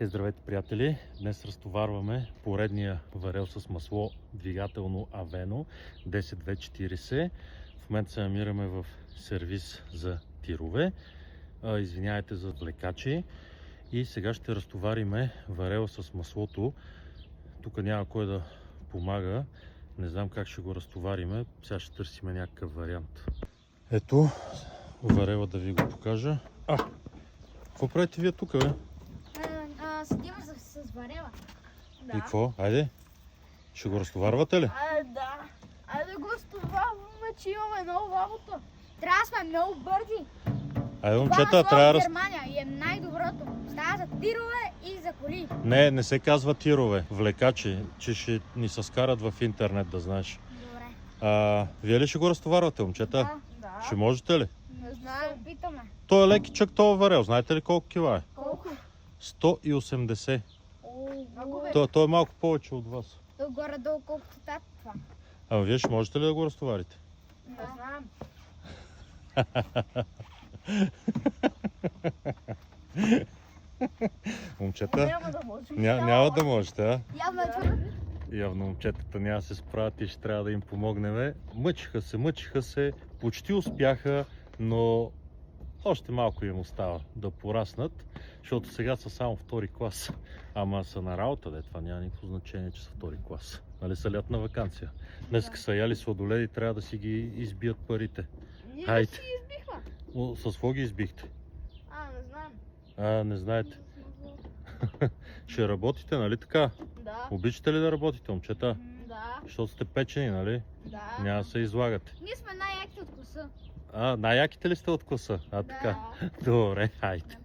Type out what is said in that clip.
Здравейте, приятели! Днес разтоварваме поредния варел с масло двигателно Aveno 10240. В момента се намираме в сервис за тирове. Извинявайте за влекачи. И сега ще разтовариме варел с маслото. Тук няма кой да помага. Не знам как ще го разтовариме. Сега ще търсим някакъв вариант. Ето варела, да ви го покажа. Какво правите вие тук, бе? Седим с варела. Да. И какво? Айде. Ще го разтоварвате ли? Да. Айде да го разтоварваме, че имаме много работа. Трябва да сме много бързи. Айде, Това момчета, масло трябва в да... Германия и е най-доброто. Става за тирове и за коли. Не се казва тирове, влекачи, че ще ни се скарат в интернет, да знаеш. Добре. Вие ли ще го разтоварвате, момчета? Да. Ще можете ли? Не знам. Се опитаме. Той е лекичък, този варел. Знаете ли колко кила е? Колко? 180. Много Той е малко повече от вас. То горе-долу колкото тат това. Ама вие ще можете ли да го разтоварите? Не знам. Момчета, Няма да можем. няма да можете, а? Явно е това. Явно момчетата няма да се справят и ще трябва да им помогнем. Мъчиха се, почти успяха, но още малко им остава да пораснат, защото сега са само втори клас. Ама са на работа, това няма никакво значение, че са втори клас. Нали са лятна ваканция. Днеска са яли сладоледи, трябва да си ги избият парите. Ние Хайде. си избихме. С какво ги избихте? Не знам. Не знаете. Ще работите, нали така? Да. Обичате ли да работите, момчета? Да. Защото сте печени, нали? Да. Няма да се излагате. Ние сме най-яки от класа. Най-яките ли сте от класа? Така. Да. Добре, хайде.